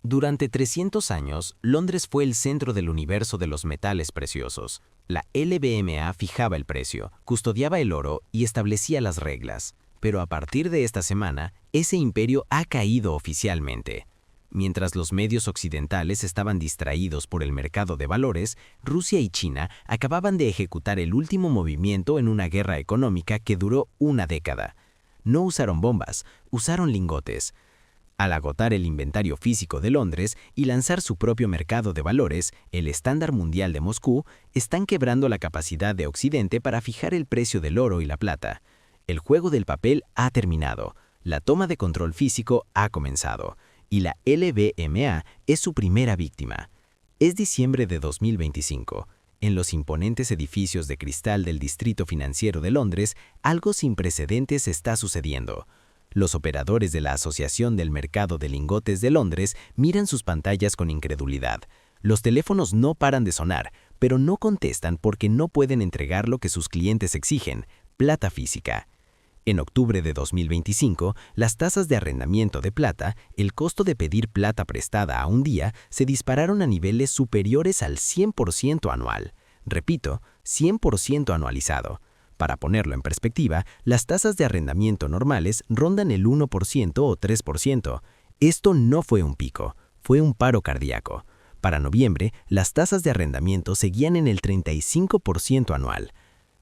Durante 300 años, Londres fue el centro del universo de los metales preciosos. La LBMA fijaba el precio, custodiaba el oro y establecía las reglas. Pero a partir de esta semana, ese imperio ha caído oficialmente. Mientras los medios occidentales estaban distraídos por el mercado de valores, Rusia y China acababan de ejecutar el último movimiento en una guerra económica que duró una década. No usaron bombas, usaron lingotes. Al agotar el inventario físico de Londres y lanzar su propio mercado de valores, el estándar mundial de Moscú, están quebrando la capacidad de Occidente para fijar el precio del oro y la plata. El juego del papel ha terminado, la toma de control físico ha comenzado, y la LBMA es su primera víctima. Es diciembre de 2025. En los imponentes edificios de cristal del Distrito Financiero de Londres, algo sin precedentes está sucediendo. Los operadores de la Asociación del Mercado de Lingotes de Londres miran sus pantallas con incredulidad. Los teléfonos no paran de sonar, pero no contestan porque no pueden entregar lo que sus clientes exigen, plata física. En octubre de 2025, las tasas de arrendamiento de plata, el costo de pedir plata prestada a un día, se dispararon a niveles superiores al 100% anual. Repito, 100% anualizado. Para ponerlo en perspectiva, las tasas de arrendamiento normales rondan el 1% o 3%. Esto no fue un pico, fue un paro cardíaco. Para noviembre, las tasas de arrendamiento seguían en el 35% anual.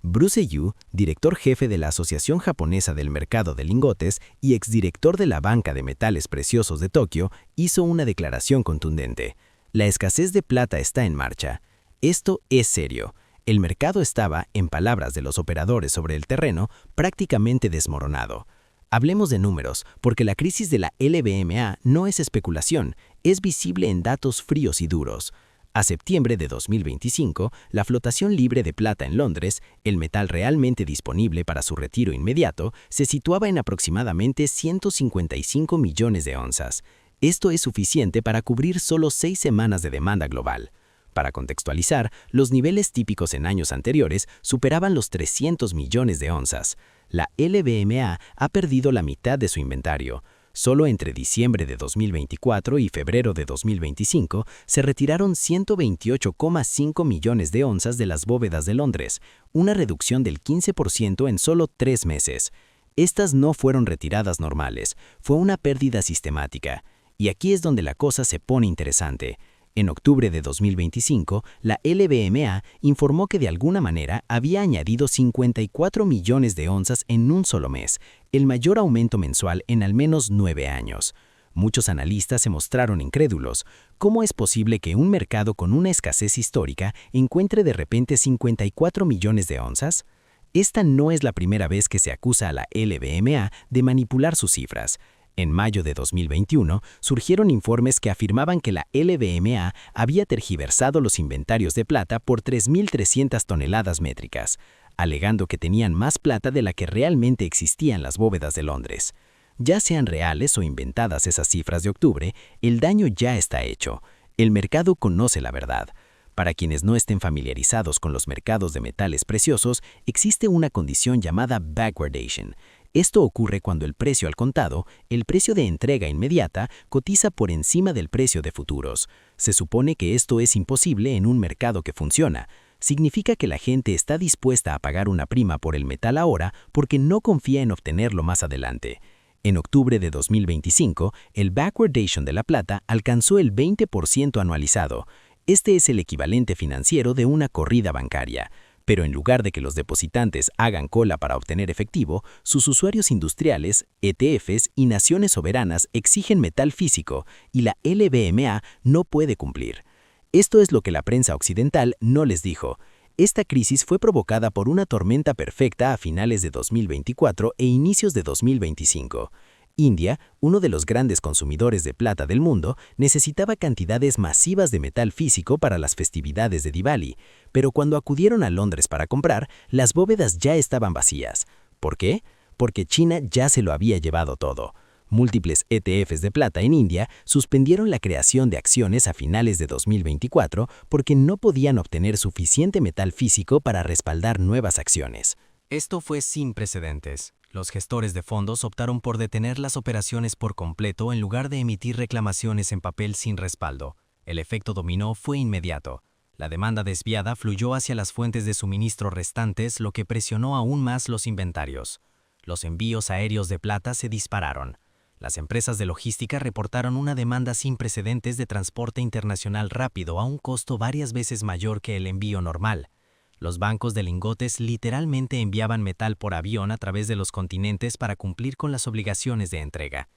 Bruce Yu, director jefe de la Asociación Japonesa del Mercado de Lingotes y exdirector de la Banca de Metales Preciosos de Tokio, hizo una declaración contundente. La escasez de plata está en marcha. Esto es serio. El mercado estaba, en palabras de los operadores sobre el terreno, prácticamente desmoronado. Hablemos de números, porque la crisis de la LBMA no es especulación, es visible en datos fríos y duros. A septiembre de 2025, la flotación libre de plata en Londres, el metal realmente disponible para su retiro inmediato, se situaba en aproximadamente 155 millones de onzas. Esto es suficiente para cubrir solo 6 semanas de demanda global. Para contextualizar, los niveles típicos en años anteriores superaban los 300 millones de onzas. La LBMA ha perdido la mitad de su inventario. Solo entre diciembre de 2024 y febrero de 2025 se retiraron 128,5 millones de onzas de las bóvedas de Londres, una reducción del 15% en solo 3 meses. Estas no fueron retiradas normales, fue una pérdida sistemática. Y aquí es donde la cosa se pone interesante. En octubre de 2025, la LBMA informó que de alguna manera había añadido 54 millones de onzas en un solo mes, el mayor aumento mensual en al menos 9 años. Muchos analistas se mostraron incrédulos. ¿Cómo es posible que un mercado con una escasez histórica encuentre de repente 54 millones de onzas? Esta no es la primera vez que se acusa a la LBMA de manipular sus cifras. En mayo de 2021, surgieron informes que afirmaban que la LBMA había tergiversado los inventarios de plata por 3.300 toneladas métricas, alegando que tenían más plata de la que realmente existía en las bóvedas de Londres. Ya sean reales o inventadas esas cifras de octubre, el daño ya está hecho. El mercado conoce la verdad. Para quienes no estén familiarizados con los mercados de metales preciosos, existe una condición llamada backwardation. Esto ocurre cuando el precio al contado, el precio de entrega inmediata, cotiza por encima del precio de futuros. Se supone que esto es imposible en un mercado que funciona. Significa que la gente está dispuesta a pagar una prima por el metal ahora porque no confía en obtenerlo más adelante. En octubre de 2025, el backwardation de la plata alcanzó el 20% anualizado. Este es el equivalente financiero de una corrida bancaria. Pero en lugar de que los depositantes hagan cola para obtener efectivo, sus usuarios industriales, ETFs y naciones soberanas exigen metal físico y la LBMA no puede cumplir. Esto es lo que la prensa occidental no les dijo. Esta crisis fue provocada por una tormenta perfecta a finales de 2024 e inicios de 2025. India, uno de los grandes consumidores de plata del mundo, necesitaba cantidades masivas de metal físico para las festividades de Diwali, pero cuando acudieron a Londres para comprar, las bóvedas ya estaban vacías. ¿Por qué? Porque China ya se lo había llevado todo. Múltiples ETFs de plata en India suspendieron la creación de acciones a finales de 2024 porque no podían obtener suficiente metal físico para respaldar nuevas acciones. Esto fue sin precedentes. Los gestores de fondos optaron por detener las operaciones por completo en lugar de emitir reclamaciones en papel sin respaldo. El efecto dominó fue inmediato. La demanda desviada fluyó hacia las fuentes de suministro restantes, lo que presionó aún más los inventarios. Los envíos aéreos de plata se dispararon. Las empresas de logística reportaron una demanda sin precedentes de transporte internacional rápido a un costo varias veces mayor que el envío normal. Los bancos de lingotes literalmente enviaban metal por avión a través de los continentes para cumplir con las obligaciones de entrega.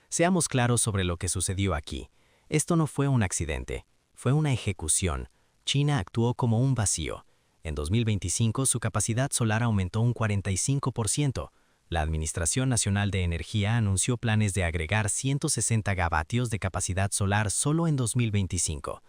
Seamos claros sobre lo que sucedió aquí. Esto no fue un accidente, fue una ejecución. China actuó como un vacío. En 2025 su capacidad solar aumentó un 45%. La Administración Nacional de Energía anunció planes de agregar 160 gavatios de capacidad solar solo en 2025.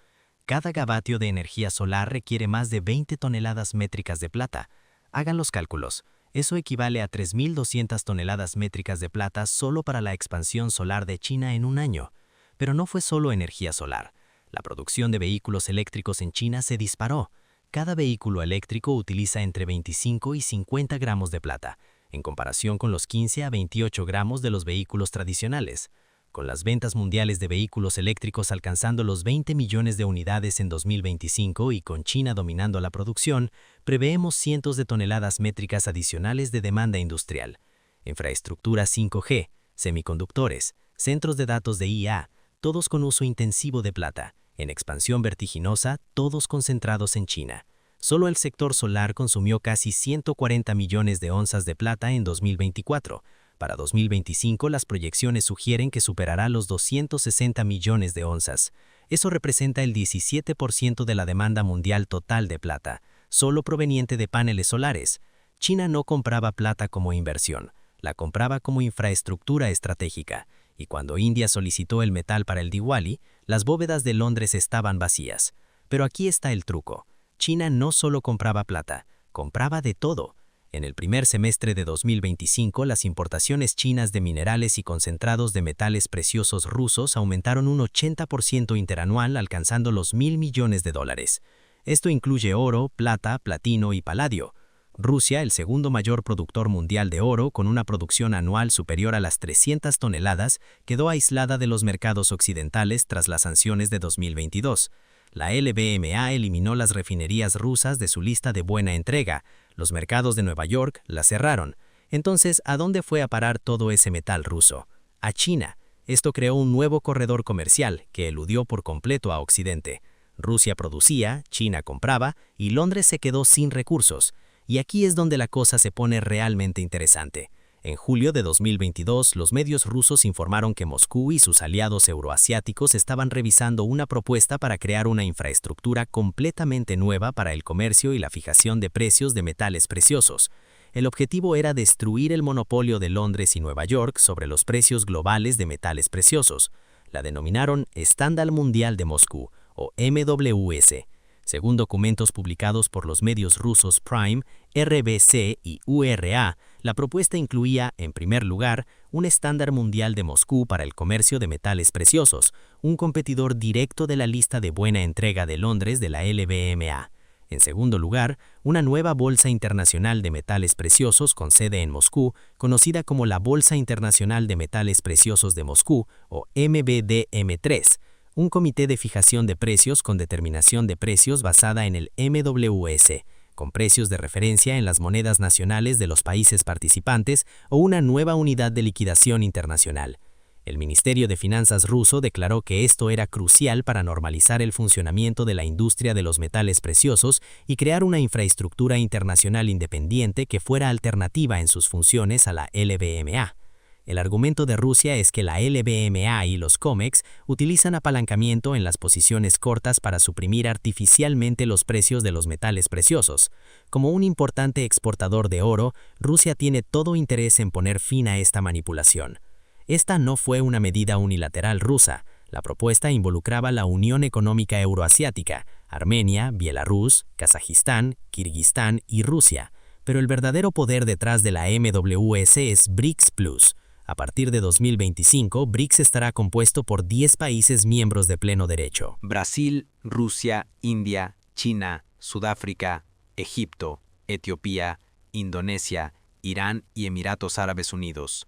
Cada gavatio de energía solar requiere más de 20 toneladas métricas de plata. Hagan los cálculos. Eso equivale a 3.200 toneladas métricas de plata solo para la expansión solar de China en un año. Pero no fue solo energía solar. La producción de vehículos eléctricos en China se disparó. Cada vehículo eléctrico utiliza entre 25 y 50 gramos de plata, en comparación con los 15 a 28 gramos de los vehículos tradicionales. Con las ventas mundiales de vehículos eléctricos alcanzando los 20 millones de unidades en 2025 y con China dominando la producción, preveemos cientos de toneladas métricas adicionales de demanda industrial. Infraestructura 5G, semiconductores, centros de datos de IA, todos con uso intensivo de plata, en expansión vertiginosa, todos concentrados en China. Solo el sector solar consumió casi 140 millones de onzas de plata en 2024. Para 2025 las proyecciones sugieren que superará los 260 millones de onzas. Eso representa el 17% de la demanda mundial total de plata, solo proveniente de paneles solares. China no compraba plata como inversión, la compraba como infraestructura estratégica. Y cuando India solicitó el metal para el Diwali, las bóvedas de Londres estaban vacías. Pero aquí está el truco. China no solo compraba plata, compraba de todo. En el primer semestre de 2025, las importaciones chinas de minerales y concentrados de metales preciosos rusos aumentaron un 80% interanual, alcanzando los $1.000 millones. Esto incluye oro, plata, platino y paladio. Rusia, el segundo mayor productor mundial de oro, con una producción anual superior a las 300 toneladas, quedó aislada de los mercados occidentales tras las sanciones de 2022. La LBMA eliminó las refinerías rusas de su lista de buena entrega. Los mercados de Nueva York la cerraron. Entonces, ¿a dónde fue a parar todo ese metal ruso? A China. Esto creó un nuevo corredor comercial que eludió por completo a Occidente. Rusia producía, China compraba y Londres se quedó sin recursos. Y aquí es donde la cosa se pone realmente interesante. En julio de 2022, los medios rusos informaron que Moscú y sus aliados euroasiáticos estaban revisando una propuesta para crear una infraestructura completamente nueva para el comercio y la fijación de precios de metales preciosos. El objetivo era destruir el monopolio de Londres y Nueva York sobre los precios globales de metales preciosos. La denominaron Estándar Mundial de Moscú, o MWS. Según documentos publicados por los medios rusos Prime, RBC y URA, la propuesta incluía, en primer lugar, un estándar mundial de Moscú para el comercio de metales preciosos, un competidor directo de la lista de buena entrega de Londres de la LBMA. En segundo lugar, una nueva Bolsa Internacional de Metales Preciosos con sede en Moscú, conocida como la Bolsa Internacional de Metales Preciosos de Moscú, o MBDM3, un comité de fijación de precios con determinación de precios basada en el MWS, con precios de referencia en las monedas nacionales de los países participantes o una nueva unidad de liquidación internacional. El Ministerio de Finanzas ruso declaró que esto era crucial para normalizar el funcionamiento de la industria de los metales preciosos y crear una infraestructura internacional independiente que fuera alternativa en sus funciones a la LBMA. El argumento de Rusia es que la LBMA y los COMEX utilizan apalancamiento en las posiciones cortas para suprimir artificialmente los precios de los metales preciosos. Como un importante exportador de oro, Rusia tiene todo interés en poner fin a esta manipulación. Esta no fue una medida unilateral rusa. La propuesta involucraba la Unión Económica Euroasiática, Armenia, Bielorrusia, Kazajistán, Kirguistán y Rusia. Pero el verdadero poder detrás de la MWS es BRICS Plus. A partir de 2025, BRICS estará compuesto por 10 países miembros de pleno derecho. Brasil, Rusia, India, China, Sudáfrica, Egipto, Etiopía, Indonesia, Irán y Emiratos Árabes Unidos.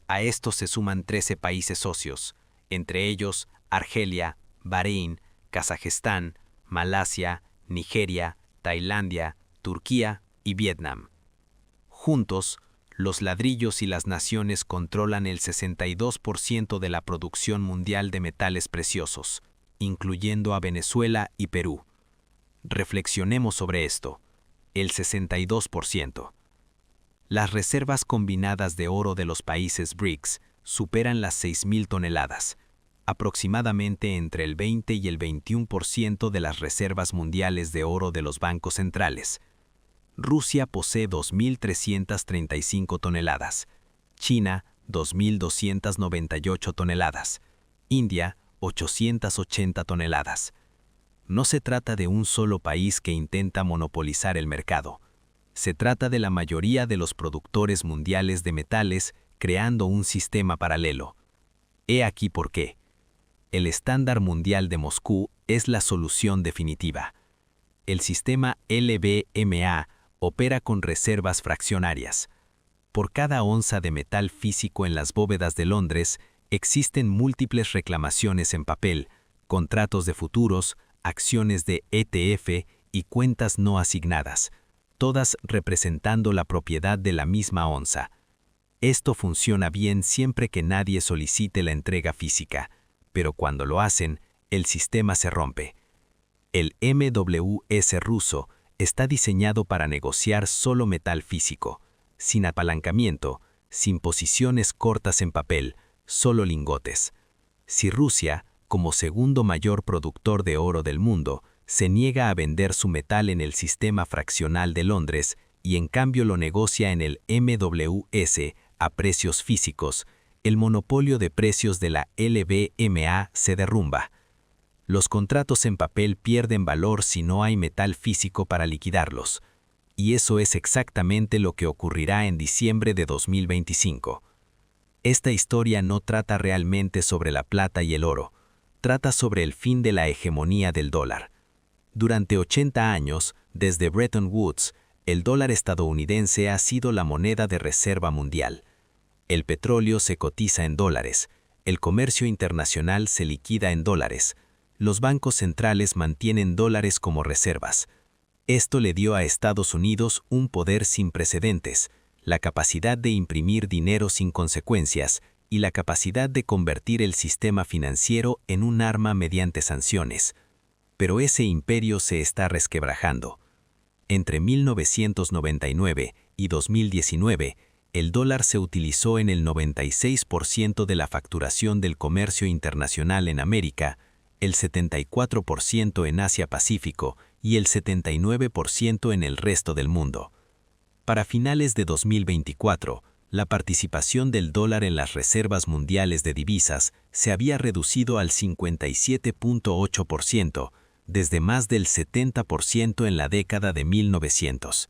A estos se suman 13 países socios, entre ellos Argelia, Bahrein, Kazajistán, Malasia, Nigeria, Tailandia, Turquía y Vietnam. Juntos, los ladrillos y las naciones controlan el 62% de la producción mundial de metales preciosos, incluyendo a Venezuela y Perú. Reflexionemos sobre esto. El 62%. Las reservas combinadas de oro de los países BRICS superan las 6.000 toneladas, aproximadamente entre el 20 y el 21% de las reservas mundiales de oro de los bancos centrales. Rusia posee 2.335 toneladas, China 2.298 toneladas, India 880 toneladas. No se trata de un solo país que intenta monopolizar el mercado. Se trata de la mayoría de los productores mundiales de metales creando un sistema paralelo. He aquí por qué. El estándar mundial de Moscú es la solución definitiva. El sistema LBMA opera con reservas fraccionarias. Por cada onza de metal físico en las bóvedas de Londres, existen múltiples reclamaciones en papel, contratos de futuros, acciones de ETF y cuentas no asignadas, todas representando la propiedad de la misma onza. Esto funciona bien siempre que nadie solicite la entrega física, pero cuando lo hacen, el sistema se rompe. El MWS ruso está diseñado para negociar solo metal físico, sin apalancamiento, sin posiciones cortas en papel, solo lingotes. Si Rusia, como segundo mayor productor de oro del mundo, se niega a vender su metal en el sistema fraccional de Londres y en cambio lo negocia en el MWS a precios físicos, el monopolio de precios de la LBMA se derrumba. Los contratos en papel pierden valor si no hay metal físico para liquidarlos. Y eso es exactamente lo que ocurrirá en diciembre de 2025. Esta historia no trata realmente sobre la plata y el oro, trata sobre el fin de la hegemonía del dólar. Durante 80 años, desde Bretton Woods, el dólar estadounidense ha sido la moneda de reserva mundial. El petróleo se cotiza en dólares, el comercio internacional se liquida en dólares, los bancos centrales mantienen dólares como reservas. Esto le dio a Estados Unidos un poder sin precedentes, la capacidad de imprimir dinero sin consecuencias y la capacidad de convertir el sistema financiero en un arma mediante sanciones. Pero ese imperio se está resquebrajando. Entre 1999 y 2019, el dólar se utilizó en el 96% de la facturación del comercio internacional en América, el 74% en Asia-Pacífico y el 79% en el resto del mundo. Para finales de 2024, la participación del dólar en las reservas mundiales de divisas se había reducido al 57.8%, desde más del 70% en la década de 1900.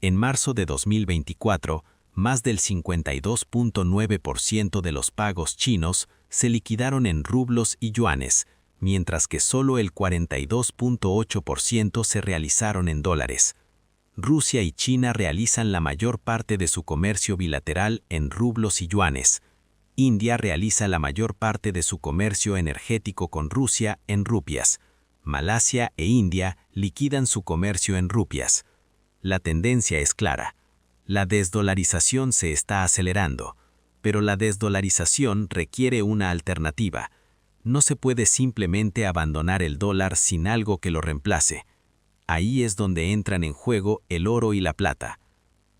En marzo de 2024, más del 52.9% de los pagos chinos se liquidaron en rublos y yuanes, mientras que solo el 42.8% se realizaron en dólares. Rusia y China realizan la mayor parte de su comercio bilateral en rublos y yuanes. India realiza la mayor parte de su comercio energético con Rusia en rupias. Malasia e India liquidan su comercio en rupias. La tendencia es clara. La desdolarización se está acelerando, pero la desdolarización requiere una alternativa. No se puede simplemente abandonar el dólar sin algo que lo reemplace. Ahí es donde entran en juego el oro y la plata.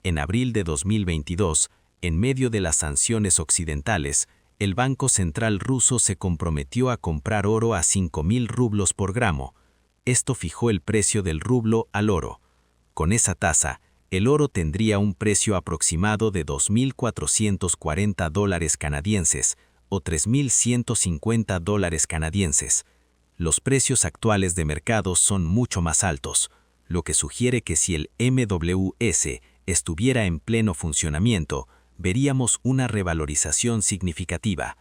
En abril de 2022, en medio de las sanciones occidentales, el Banco Central ruso se comprometió a comprar oro a 5.000 rublos por gramo. Esto fijó el precio del rublo al oro. Con esa tasa, el oro tendría un precio aproximado de $2.440 canadienses o $3.150 canadienses. Los precios actuales de mercado son mucho más altos, lo que sugiere que si el MWS estuviera en pleno funcionamiento, veríamos una revalorización significativa.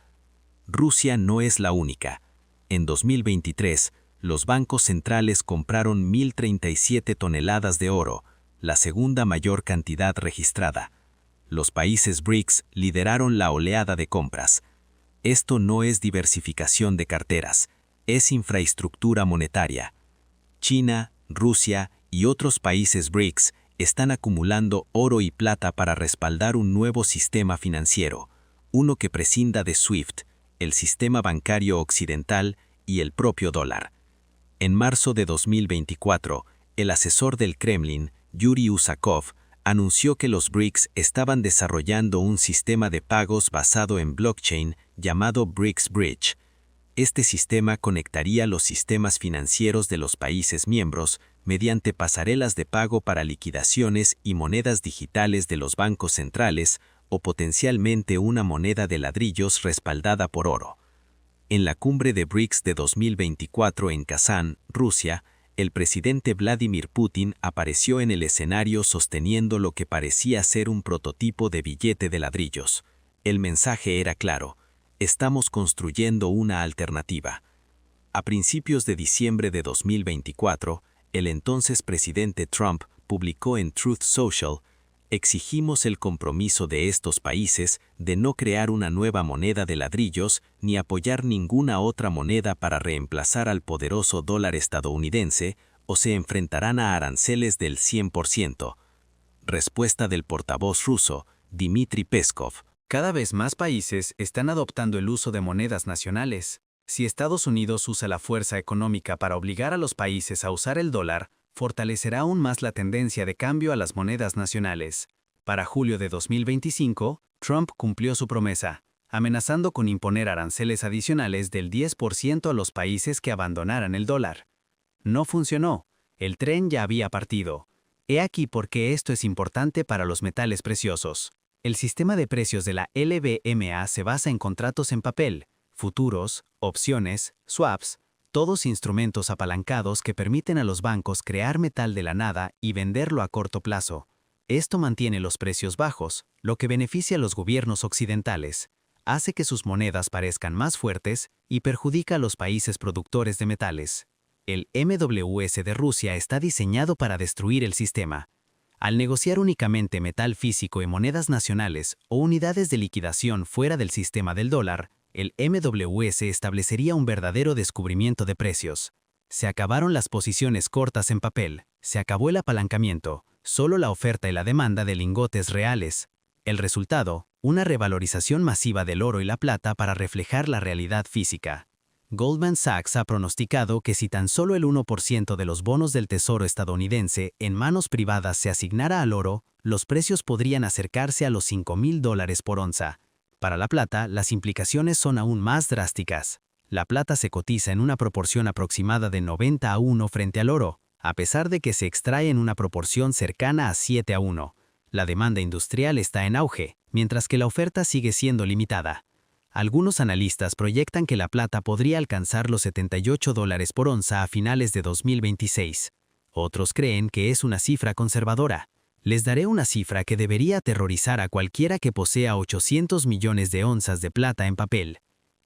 Rusia no es la única. En 2023, los bancos centrales compraron 1.037 toneladas de oro, la segunda mayor cantidad registrada. Los países BRICS lideraron la oleada de compras. Esto no es diversificación de carteras, es infraestructura monetaria. China, Rusia y otros países BRICS están acumulando oro y plata para respaldar un nuevo sistema financiero, uno que prescinda de SWIFT, el sistema bancario occidental y el propio dólar. En marzo de 2024, el asesor del Kremlin, Yuri Usakov, anunció que los BRICS estaban desarrollando un sistema de pagos basado en blockchain llamado BRICS Bridge. Este sistema conectaría los sistemas financieros de los países miembros mediante pasarelas de pago para liquidaciones y monedas digitales de los bancos centrales o potencialmente una moneda de ladrillos respaldada por oro. En la cumbre de BRICS de 2024 en Kazán, Rusia, el presidente Vladimir Putin apareció en el escenario sosteniendo lo que parecía ser un prototipo de billete de ladrillos. El mensaje era claro: estamos construyendo una alternativa. A principios de diciembre de 2024, el entonces presidente Trump publicó en Truth Social: exigimos el compromiso de estos países de no crear una nueva moneda de ladrillos ni apoyar ninguna otra moneda para reemplazar al poderoso dólar estadounidense, o se enfrentarán a aranceles del 100%. Respuesta del portavoz ruso, Dmitry Peskov. Cada vez más países están adoptando el uso de monedas nacionales. Si Estados Unidos usa la fuerza económica para obligar a los países a usar el dólar, fortalecerá aún más la tendencia de cambio a las monedas nacionales. Para julio de 2025, Trump cumplió su promesa, amenazando con imponer aranceles adicionales del 10% a los países que abandonaran el dólar. No funcionó, el tren ya había partido. He aquí por qué esto es importante para los metales preciosos. El sistema de precios de la LBMA se basa en contratos en papel, futuros, opciones, swaps, todos instrumentos apalancados que permiten a los bancos crear metal de la nada y venderlo a corto plazo. Esto mantiene los precios bajos, lo que beneficia a los gobiernos occidentales, hace que sus monedas parezcan más fuertes y perjudica a los países productores de metales. El MWS de Rusia está diseñado para destruir el sistema. Al negociar únicamente metal físico y monedas nacionales o unidades de liquidación fuera del sistema del dólar, el MWS establecería un verdadero descubrimiento de precios. Se acabaron las posiciones cortas en papel, se acabó el apalancamiento, solo la oferta y la demanda de lingotes reales. El resultado, una revalorización masiva del oro y la plata para reflejar la realidad física. Goldman Sachs ha pronosticado que si tan solo el 1% de los bonos del Tesoro estadounidense en manos privadas se asignara al oro, los precios podrían acercarse a los $5,000 por onza. Para la plata, las implicaciones son aún más drásticas. La plata se cotiza en una proporción aproximada de 90:1 frente al oro, a pesar de que se extrae en una proporción cercana a 7:1. La demanda industrial está en auge, mientras que la oferta sigue siendo limitada. Algunos analistas proyectan que la plata podría alcanzar los $78 por onza a finales de 2026. Otros creen que es una cifra conservadora. Les daré una cifra que debería aterrorizar a cualquiera que posea 800 millones de onzas de plata en papel.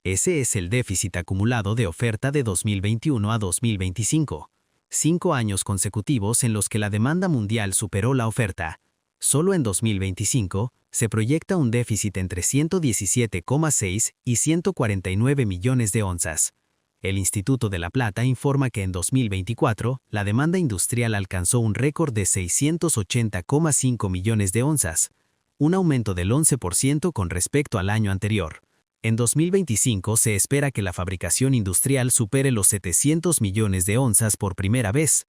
Ese es el déficit acumulado de oferta de 2021 a 2025. 5 años consecutivos en los que la demanda mundial superó la oferta. Solo en 2025, se proyecta un déficit entre 117,6 y 149 millones de onzas. El Instituto de la Plata informa que en 2024, la demanda industrial alcanzó un récord de 680,5 millones de onzas, un aumento del 11% con respecto al año anterior. En 2025 se espera que la fabricación industrial supere los 700 millones de onzas por primera vez.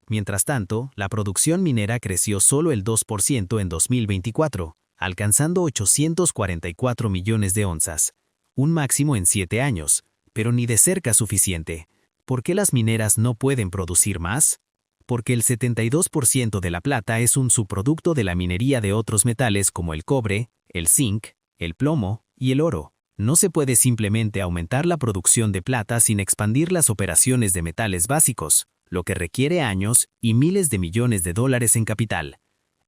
Mientras tanto, la producción minera creció solo el 2% en 2024, alcanzando 844 millones de onzas, un máximo en 7 años, pero ni de cerca suficiente. ¿Por qué las mineras no pueden producir más? Porque el 72% de la plata es un subproducto de la minería de otros metales como el cobre, el zinc, el plomo y el oro. No se puede simplemente aumentar la producción de plata sin expandir las operaciones de metales básicos, lo que requiere años y miles de millones de dólares en capital.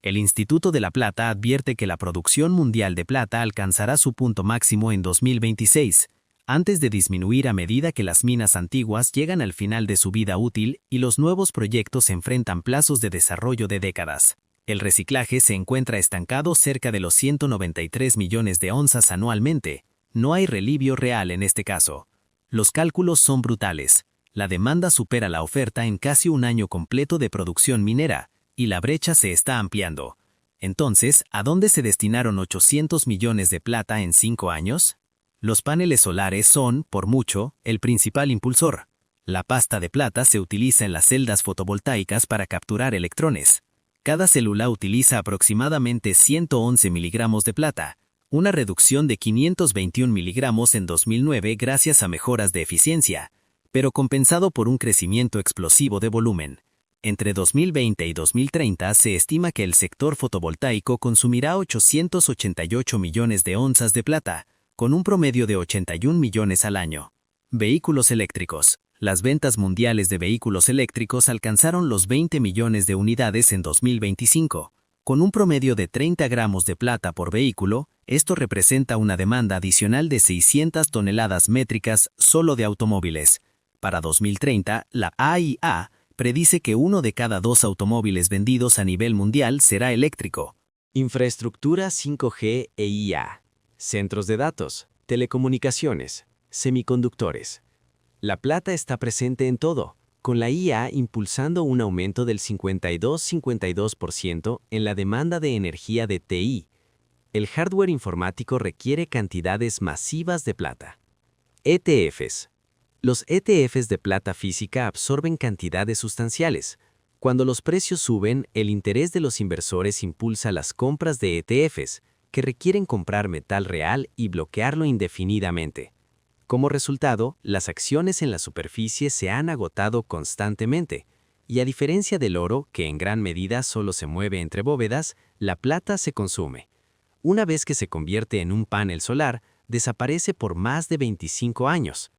El Instituto de la Plata advierte que la producción mundial de plata alcanzará su punto máximo en 2026, antes de disminuir a medida que las minas antiguas llegan al final de su vida útil y los nuevos proyectos enfrentan plazos de desarrollo de décadas. El reciclaje se encuentra estancado cerca de los 193 millones de onzas anualmente. No hay relieve real en este caso. Los cálculos son brutales. La demanda supera la oferta en casi un año completo de producción minera, y la brecha se está ampliando. Entonces, ¿a dónde se destinaron 800 millones de plata en 5 años? Los paneles solares son, por mucho, el principal impulsor. La pasta de plata se utiliza en las celdas fotovoltaicas para capturar electrones. Cada célula utiliza aproximadamente 111 miligramos de plata, una reducción de 521 miligramos en 2009 gracias a mejoras de eficiencia, pero compensado por un crecimiento explosivo de volumen. Entre 2020 y 2030 se estima que el sector fotovoltaico consumirá 888 millones de onzas de plata, con un promedio de 81 millones al año. Vehículos eléctricos. Las ventas mundiales de vehículos eléctricos alcanzaron los 20 millones de unidades en 2025. Con un promedio de 30 gramos de plata por vehículo, esto representa una demanda adicional de 600 toneladas métricas solo de automóviles. Para 2030, la AIA predice que 1 de cada 2 automóviles vendidos a nivel mundial será eléctrico. Infraestructura 5G e IA. Centros de datos, telecomunicaciones, semiconductores. La plata está presente en todo, con la IA impulsando un aumento del 52% en la demanda de energía de TI. El hardware informático requiere cantidades masivas de plata. ETFs. Los ETFs de plata física absorben cantidades sustanciales. Cuando los precios suben, el interés de los inversores impulsa las compras de ETFs, que requieren comprar metal real y bloquearlo indefinidamente. Como resultado, las acciones en la superficie se han agotado constantemente, y a diferencia del oro, que en gran medida solo se mueve entre bóvedas, la plata se consume. Una vez que se convierte en un panel solar, desaparece por más de 25 años.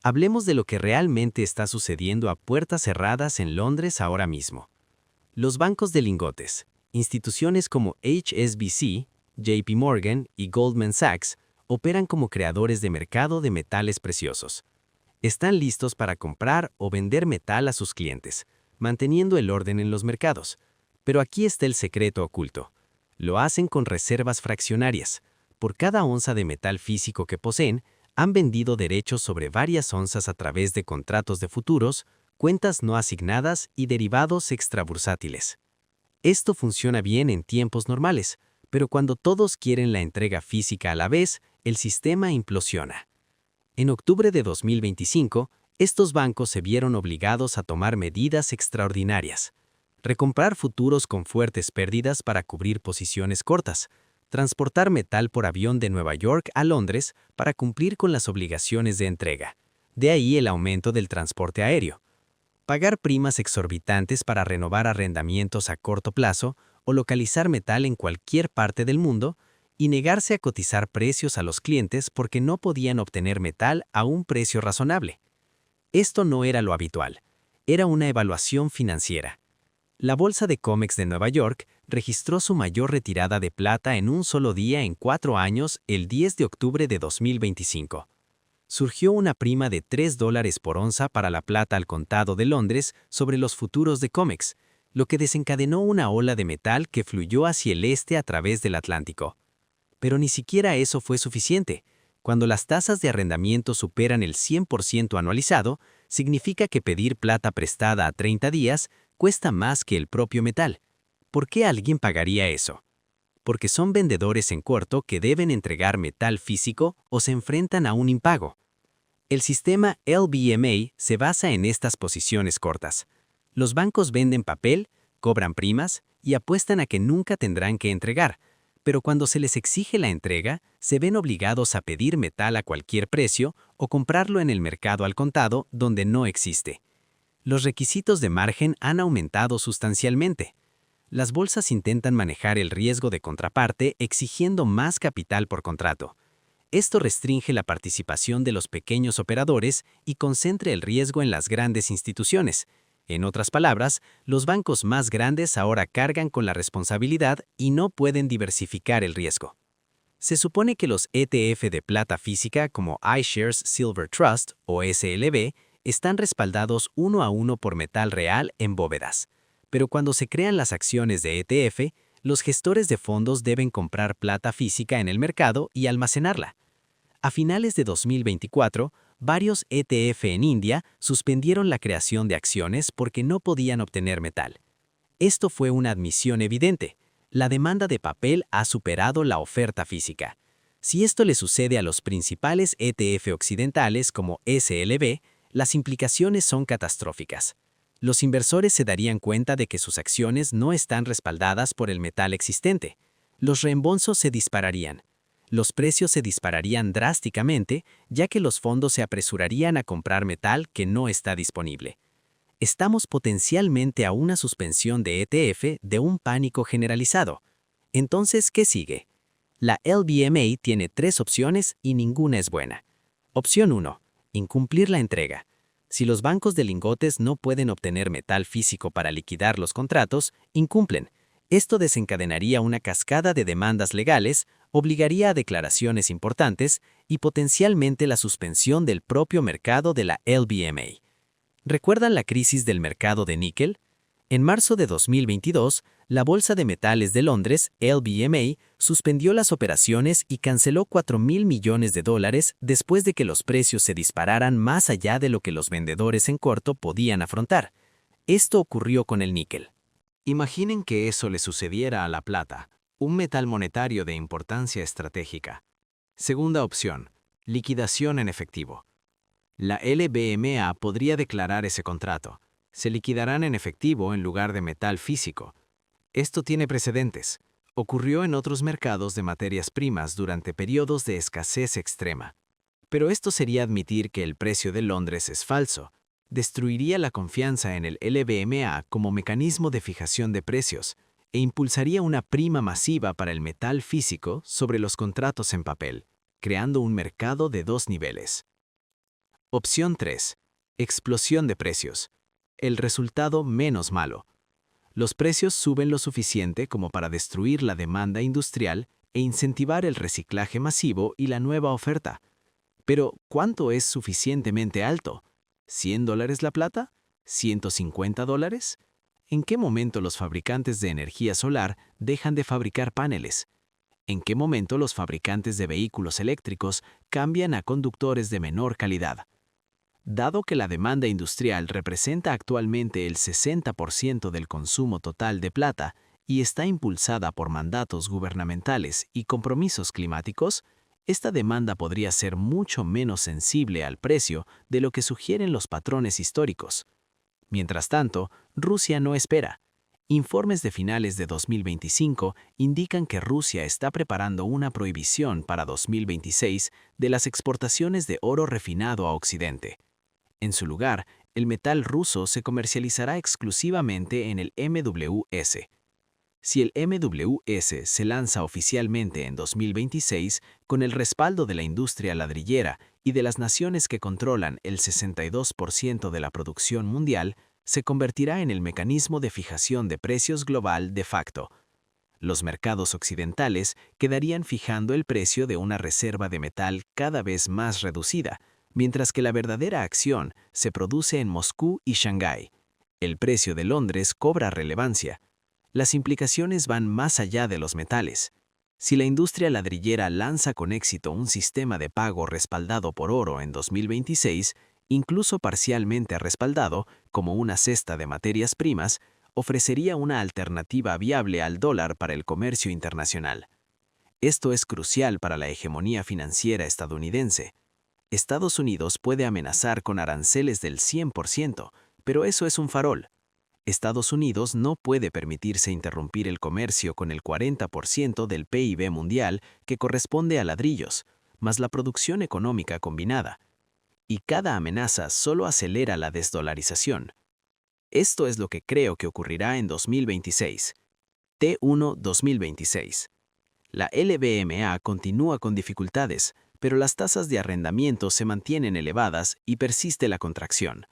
Hablemos de lo que realmente está sucediendo a puertas cerradas en Londres ahora mismo. Los bancos de lingotes, instituciones como HSBC, JP Morgan y Goldman Sachs, operan como creadores de mercado de metales preciosos. Están listos para comprar o vender metal a sus clientes, manteniendo el orden en los mercados. Pero aquí está el secreto oculto. Lo hacen con reservas fraccionarias. Por cada onza de metal físico que poseen, han vendido derechos sobre varias onzas a través de contratos de futuros, cuentas no asignadas y derivados extrabursátiles. Esto funciona bien en tiempos normales, pero cuando todos quieren la entrega física a la vez, el sistema implosiona. En octubre de 2025, estos bancos se vieron obligados a tomar medidas extraordinarias. Recomprar futuros con fuertes pérdidas para cubrir posiciones cortas, transportar metal por avión de Nueva York a Londres para cumplir con las obligaciones de entrega. De ahí el aumento del transporte aéreo. Pagar primas exorbitantes para renovar arrendamientos a corto plazo o localizar metal en cualquier parte del mundo, y negarse a cotizar precios a los clientes porque no podían obtener metal a un precio razonable. Esto no era lo habitual, era una evaluación financiera. La Bolsa de COMEX de Nueva York registró su mayor retirada de plata en un solo día en 4 años el 10 de octubre de 2025. Surgió una prima de $3 por onza para la plata al contado de Londres sobre los futuros de COMEX, lo que desencadenó una ola de metal que fluyó hacia el este a través del Atlántico. Pero ni siquiera eso fue suficiente. Cuando las tasas de arrendamiento superan el 100% anualizado, significa que pedir plata prestada a 30 días cuesta más que el propio metal. ¿Por qué alguien pagaría eso? Porque son vendedores en corto que deben entregar metal físico o se enfrentan a un impago. El sistema LBMA se basa en estas posiciones cortas. Los bancos venden papel, cobran primas y apuestan a que nunca tendrán que entregar, pero cuando se les exige la entrega, se ven obligados a pedir metal a cualquier precio o comprarlo en el mercado al contado donde no existe. Los requisitos de margen han aumentado sustancialmente. Las bolsas intentan manejar el riesgo de contraparte exigiendo más capital por contrato. Esto restringe la participación de los pequeños operadores y concentra el riesgo en las grandes instituciones. En otras palabras, los bancos más grandes ahora cargan con la responsabilidad y no pueden diversificar el riesgo. Se supone que los ETF de plata física como iShares Silver Trust o SLB están respaldados 1 a 1 por metal real en bóvedas. pero cuando se crean las acciones de ETF, los gestores de fondos deben comprar plata física en el mercado y almacenarla. A finales de 2024, varios ETF en India suspendieron la creación de acciones porque no podían obtener metal. Esto fue una admisión evidente. La demanda de papel ha superado la oferta física. Si esto le sucede a los principales ETF occidentales como SLB, las implicaciones son catastróficas. Los inversores se darían cuenta de que sus acciones no están respaldadas por el metal existente. Los reembolsos se dispararían. Los precios se dispararían drásticamente, ya que los fondos se apresurarían a comprar metal que no está disponible. Estamos potencialmente a una suspensión de ETF de un pánico generalizado. Entonces, ¿qué sigue? La LBMA tiene 3 opciones y ninguna es buena. Opción 1. Incumplir la entrega. Si los bancos de lingotes no pueden obtener metal físico para liquidar los contratos, incumplen. Esto desencadenaría una cascada de demandas legales, obligaría a declaraciones importantes y potencialmente la suspensión del propio mercado de la LBMA. ¿Recuerdan la crisis del mercado de níquel? En marzo de 2022, la Bolsa de Metales de Londres, LBMA, suspendió las operaciones y canceló $4.000 millones después de que los precios se dispararan más allá de lo que los vendedores en corto podían afrontar. Esto ocurrió con el níquel. Imaginen que eso le sucediera a la plata, un metal monetario de importancia estratégica. Segunda opción, liquidación en efectivo. La LBMA podría declarar ese contrato. Se liquidarán en efectivo en lugar de metal físico. Esto tiene precedentes. Ocurrió en otros mercados de materias primas durante periodos de escasez extrema. Pero esto sería admitir que el precio de Londres es falso. Destruiría la confianza en el LBMA como mecanismo de fijación de precios e impulsaría una prima masiva para el metal físico sobre los contratos en papel, creando un mercado de 2 niveles. Opción 3. Explosión de precios. El resultado menos malo. Los precios suben lo suficiente como para destruir la demanda industrial e incentivar el reciclaje masivo y la nueva oferta. Pero, ¿cuánto es suficientemente alto? ¿$100 la plata? ¿$150? ¿En qué momento los fabricantes de energía solar dejan de fabricar paneles? ¿En qué momento los fabricantes de vehículos eléctricos cambian a conductores de menor calidad? Dado que la demanda industrial representa actualmente el 60% del consumo total de plata y está impulsada por mandatos gubernamentales y compromisos climáticos, esta demanda podría ser mucho menos sensible al precio de lo que sugieren los patrones históricos. Mientras tanto, Rusia no espera. Informes de finales de 2025 indican que Rusia está preparando una prohibición para 2026 de las exportaciones de oro refinado a Occidente. En su lugar, el metal ruso se comercializará exclusivamente en el MWS. Si el MWS se lanza oficialmente en 2026 con el respaldo de la industria ladrillera y de las naciones que controlan el 62% de la producción mundial, se convertirá en el mecanismo de fijación de precios global de facto. Los mercados occidentales quedarían fijando el precio de una reserva de metal cada vez más reducida, mientras que la verdadera acción se produce en Moscú y Shanghái. El precio de Londres cobra relevancia. Las implicaciones van más allá de los metales. Si la industria ladrillera lanza con éxito un sistema de pago respaldado por oro en 2026, incluso parcialmente respaldado, como una cesta de materias primas, ofrecería una alternativa viable al dólar para el comercio internacional. Esto es crucial para la hegemonía financiera estadounidense. Estados Unidos puede amenazar con aranceles del 100%, pero eso es un farol. Estados Unidos no puede permitirse interrumpir el comercio con el 40% del PIB mundial que corresponde a ladrillos, más la producción económica combinada. Y cada amenaza solo acelera la desdolarización. Esto es lo que creo que ocurrirá en 2026. T1 2026. La LBMA continúa con dificultades, pero las tasas de arrendamiento se mantienen elevadas y persiste la contracción.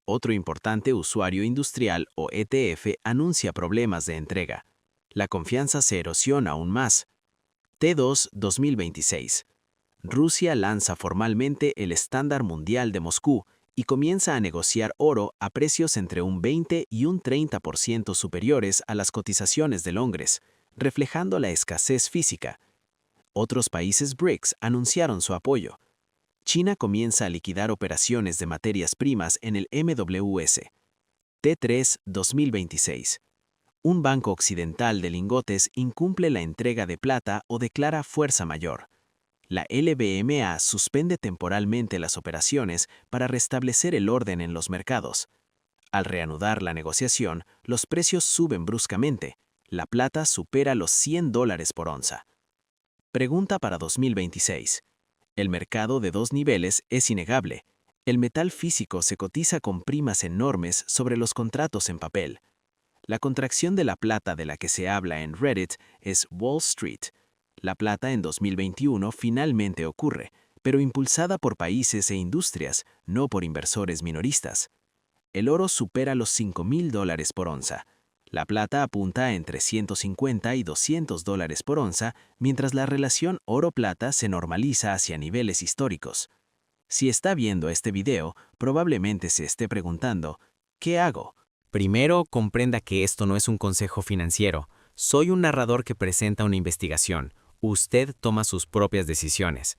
Otro importante usuario industrial o ETF anuncia problemas de entrega. La confianza se erosiona aún más. T2 2026. Rusia lanza formalmente el estándar mundial de Moscú y comienza a negociar oro a precios entre un 20 y un 30% superiores a las cotizaciones de Londres, reflejando la escasez física. Otros países BRICS anunciaron su apoyo. China comienza a liquidar operaciones de materias primas en el MWS. T3 2026. Un banco occidental de lingotes incumple la entrega de plata o declara fuerza mayor. La LBMA suspende temporalmente las operaciones para restablecer el orden en los mercados. Al reanudar la negociación, los precios suben bruscamente. La plata supera los $100 por onza. Pregunta para 2026. El mercado de dos niveles es innegable. El metal físico se cotiza con primas enormes sobre los contratos en papel. La contracción de la plata de la que se habla en Reddit es Wall Street. La plata en 2021 finalmente ocurre, pero impulsada por países e industrias, no por inversores minoristas. El oro supera los $5,000 por onza. La plata apunta entre $150 y $200 por onza, mientras la relación oro-plata se normaliza hacia niveles históricos. Si está viendo este video, probablemente se esté preguntando, ¿qué hago? Primero, comprenda que esto no es un consejo financiero. Soy un narrador que presenta una investigación. Usted toma sus propias decisiones.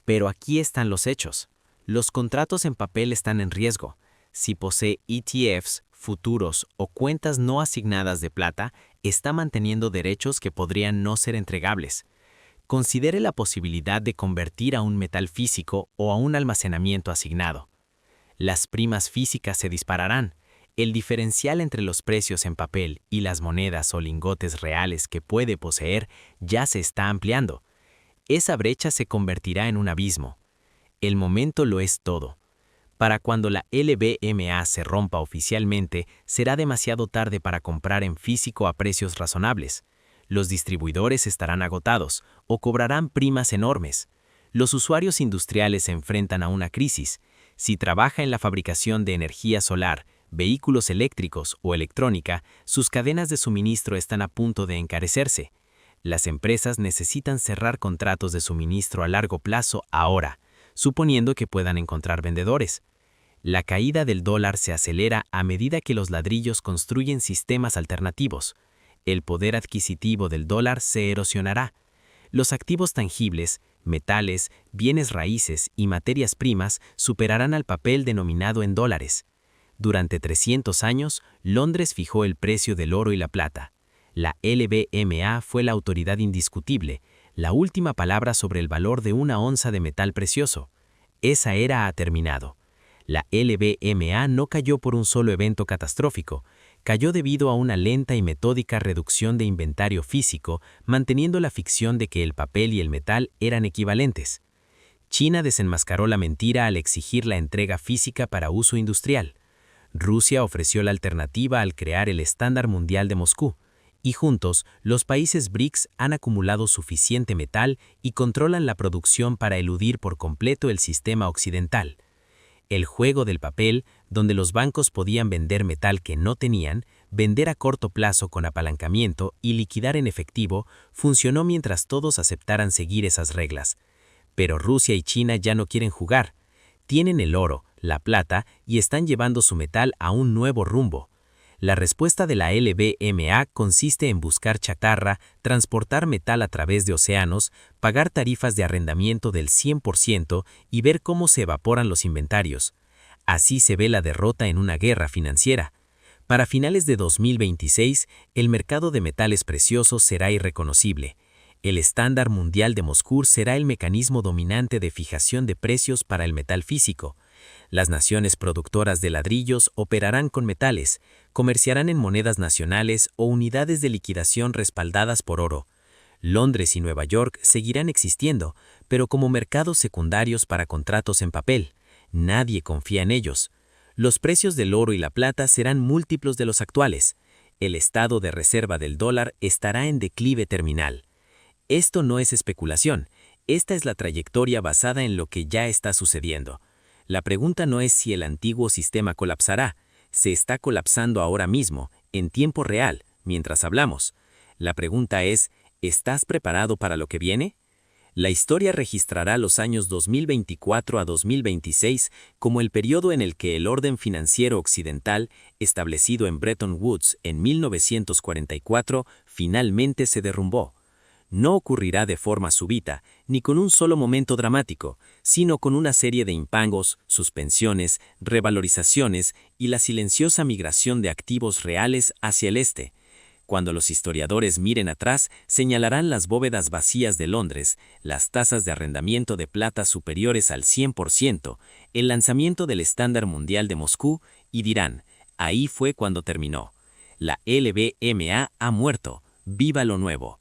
Pero aquí están los hechos. Los contratos en papel están en riesgo. Si posee ETFs, futuros o cuentas no asignadas de plata, está manteniendo derechos que podrían no ser entregables. Considere la posibilidad de convertir a un metal físico o a un almacenamiento asignado. Las primas físicas se dispararán. El diferencial entre los precios en papel y las monedas o lingotes reales que puede poseer ya se está ampliando. Esa brecha se convertirá en un abismo. El momento lo es todo. Para cuando la LBMA se rompa oficialmente, será demasiado tarde para comprar en físico a precios razonables. Los distribuidores estarán agotados o cobrarán primas enormes. Los usuarios industriales se enfrentan a una crisis. Si trabaja en la fabricación de energía solar, vehículos eléctricos o electrónica, sus cadenas de suministro están a punto de encarecerse. Las empresas necesitan cerrar contratos de suministro a largo plazo ahora, suponiendo que puedan encontrar vendedores. La caída del dólar se acelera a medida que los ladrillos construyen sistemas alternativos. El poder adquisitivo del dólar se erosionará. Los activos tangibles, metales, bienes raíces y materias primas superarán al papel denominado en dólares. Durante 300 años, Londres fijó el precio del oro y la plata. La LBMA fue la autoridad indiscutible, la última palabra sobre el valor de una onza de metal precioso. Esa era ha terminado. La LBMA no cayó por un solo evento catastrófico, cayó debido a una lenta y metódica reducción de inventario físico, manteniendo la ficción de que el papel y el metal eran equivalentes. China desenmascaró la mentira al exigir la entrega física para uso industrial. Rusia ofreció la alternativa al crear el estándar mundial de Moscú, y juntos, los países BRICS han acumulado suficiente metal y controlan la producción para eludir por completo el sistema occidental. El juego del papel, donde los bancos podían vender metal que no tenían, vender a corto plazo con apalancamiento y liquidar en efectivo, funcionó mientras todos aceptaran seguir esas reglas. Pero Rusia y China ya no quieren jugar. Tienen el oro, la plata y están llevando su metal a un nuevo rumbo. La respuesta de la LBMA consiste en buscar chatarra, transportar metal a través de océanos, pagar tarifas de arrendamiento del 100% y ver cómo se evaporan los inventarios. Así se ve la derrota en una guerra financiera. Para finales de 2026, el mercado de metales preciosos será irreconocible. El estándar mundial de Moscú será el mecanismo dominante de fijación de precios para el metal físico. Las naciones productoras de ladrillos operarán con metales, comerciarán en monedas nacionales o unidades de liquidación respaldadas por oro. Londres y Nueva York seguirán existiendo, pero como mercados secundarios para contratos en papel. Nadie confía en ellos. Los precios del oro y la plata serán múltiplos de los actuales. El estado de reserva del dólar estará en declive terminal. Esto no es especulación, esta es la trayectoria basada en lo que ya está sucediendo. La pregunta no es si el antiguo sistema colapsará, se está colapsando ahora mismo, en tiempo real, mientras hablamos. La pregunta es, ¿estás preparado para lo que viene? La historia registrará los años 2024 a 2026 como el periodo en el que el orden financiero occidental, establecido en Bretton Woods en 1944, finalmente se derrumbó. No ocurrirá de forma súbita, ni con un solo momento dramático, sino con una serie de impagos, suspensiones, revalorizaciones y la silenciosa migración de activos reales hacia el este. Cuando los historiadores miren atrás, señalarán las bóvedas vacías de Londres, las tasas de arrendamiento de plata superiores al 100%, el lanzamiento del estándar mundial de Moscú, y dirán, ahí fue cuando terminó. La LBMA ha muerto, ¡viva lo nuevo!